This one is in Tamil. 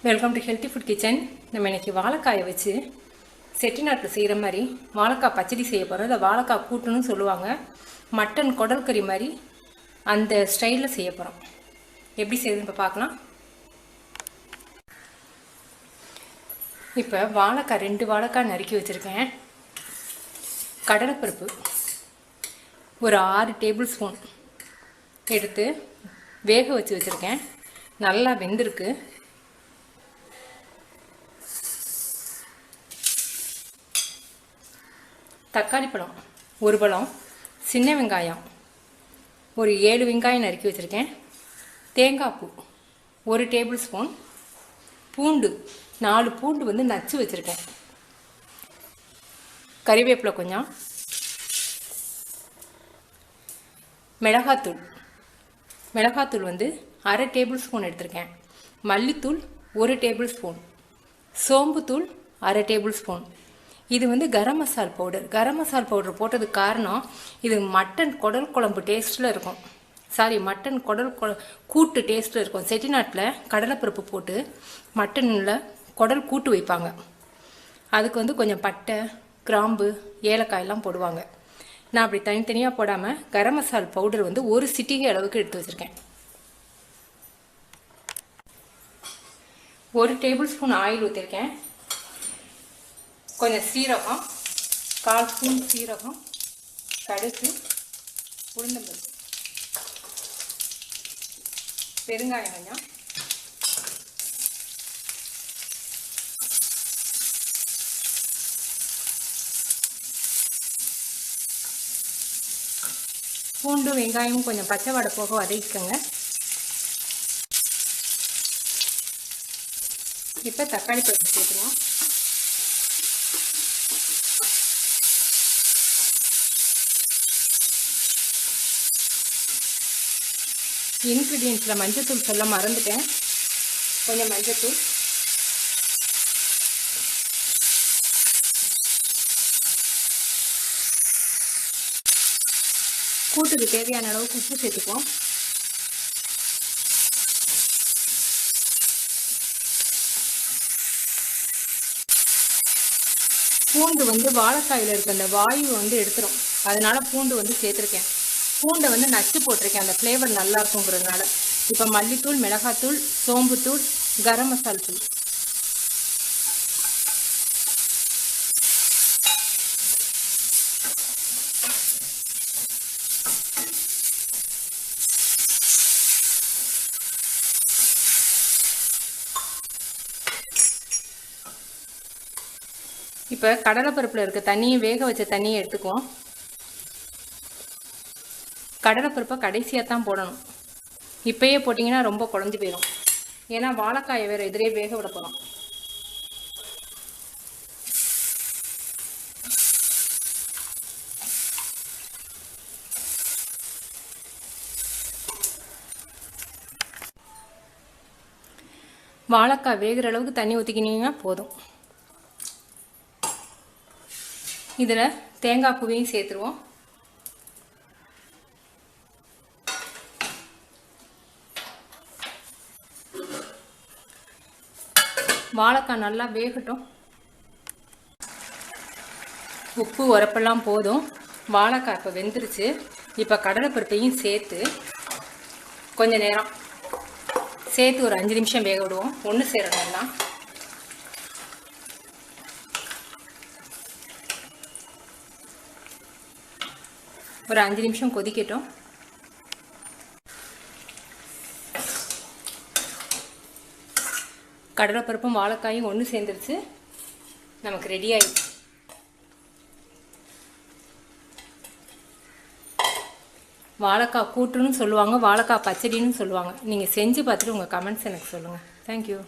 Welcome to healthy food kitchen. நம்ம இன்றைக்கி வாழைக்காயை வச்சு செட்டிநாட்டில் செய்கிற மாதிரி வாழைக்காய் பச்சடி செய்ய போகிறோம். அதை வாழைக்காய் கூட்டுன்னு சொல்லுவாங்க. மட்டன் குடல் கறி மாதிரி அந்த ஸ்டைலில் செய்ய போகிறோம். எப்படி செய்யுதுன்னு இப்போ பார்க்கலாம். இப்போ வாழைக்காய் 2 வாழைக்காய் நறுக்கி வச்சுருக்கேன். கடலைப்பருப்பு ஒரு 6 டேபிள் ஸ்பூன் எடுத்து வேக வச்சு வச்சுருக்கேன். நல்லா வெந்திருக்கு. தக்காளி பழம் 1 பழம், சின்ன வெங்காயம் ஒரு 7 வெங்காயம் நறுக்கி வச்சுருக்கேன். தேங்காய் பூ 1 டேபிள் ஸ்பூன், பூண்டு 4 பூண்டு வந்து நச்சு வச்சுருக்கேன். கறிவேப்பிலை கொஞ்சம், மிளகாத்தூள் வந்து 1/2 டேபிள் ஸ்பூன் எடுத்திருக்கேன். மல்லித்தூள் 1 டேபிள் ஸ்பூன், சோம்புத்தூள் 1/2 டேபிள் ஸ்பூன். இது வந்து கரம் மசால் பவுடர் போட்டதுக்கு காரணம் இது மட்டன் குடல் குழம்பு டேஸ்ட்டில் இருக்கும். மட்டன் குடல் கூட்டு டேஸ்ட்டில் இருக்கும். செட்டிநாட்டில் கடலைப்பருப்பு போட்டு மட்டனில் குடல் கூட்டு வைப்பாங்க. அதுக்கு வந்து கொஞ்சம் பட்டை, கிராம்பு, ஏலக்காயெல்லாம் போடுவாங்க. நான் அப்படி தனித்தனியாக போடாமல் கரம் மசால் பவுடர் வந்து 1 சிட்டிகை அளவுக்கு எடுத்து வச்சுருக்கேன். 1 டேபிள் ஸ்பூன் ஆயில் ஊற்றிருக்கேன். கொஞ்சம் சீரகம், 1/4 ஸ்பூன் சீரகம், கடுகு, உளுந்தம்பருப்பு, பெருங்காயம் கொஞ்சம், பூண்டு வெங்காயமும் கொஞ்சம் பச்சை வாடை போக வதக்கிக்கோங்க. இப்போ தக்காளி பழம் சேர்த்துக்கலாம். இன்க்ரீடியன்ஸில் மஞ்சத்தூள் சொல்ல மறந்துட்டேன். கொஞ்சம் மஞ்சத்தூள், கூட்டுக்கு தேவையான அளவுக்கு உப்பு சேர்த்துப்போம். பூண்டு வந்து வாழைக்காயில் இருக்க அந்த வாயு வந்து எடுத்துரும். அதனால பூண்டு வந்து சேர்த்துருக்கேன். பூண்டை வந்து நச்சு போட்டிருக்கேன், அந்த ஃப்ளேவர் நல்லா இருக்குங்கிறதுனால. இப்போ மல்லித்தூள், மிளகாத்தூள், சோம்புத்தூள், கரம் மசால் தூள், இப்போ கடலைப்பருப்பில் இருக்க தண்ணியை வேக வச்ச தண்ணியை எடுத்துக்குவோம். கடலைப்பருப்பை கடைசியாக தான் போடணும். இப்போயே போட்டிங்கன்னா ரொம்ப குழஞ்சி போயிடும். ஏன்னா வாழைக்காயை வேறு எதிரே வேக விட போகிறோம். வாழைக்காய் வேகிற அளவுக்கு தண்ணி ஊற்றிக்கினீங்கன்னா போதும். இதில் தேங்காய் பூவையும் சேர்த்துருவோம். வாழைக்காய் நல்லா வேகட்டும். உப்பு உரப்பெல்லாம் போதும். வாழைக்காய் இப்போ வெந்துருச்சு. இப்போ கடலைப்பருப்பையும் சேர்த்து கொஞ்ச நேரம் சேர்த்து ஒரு 5 நிமிஷம் வேக விடுவோம். ஒன்று சேரணும்னா ஒரு 5 நிமிஷம் கொதிக்கட்டும். கடலைப்பருப்பும் வாழைக்காயும் ஒன்று சேர்ந்துருச்சு. நமக்கு ரெடி ஆயிடுச்சு. வாழைக்காய் கூட்டுன்னு சொல்லுவாங்க, வாழைக்காய் பச்சடின்னு சொல்லுவாங்க. நீங்கள் செஞ்சு பார்த்துட்டு உங்கள் கமெண்ட்ஸ் எனக்கு சொல்லுங்கள். தேங்க்யூ.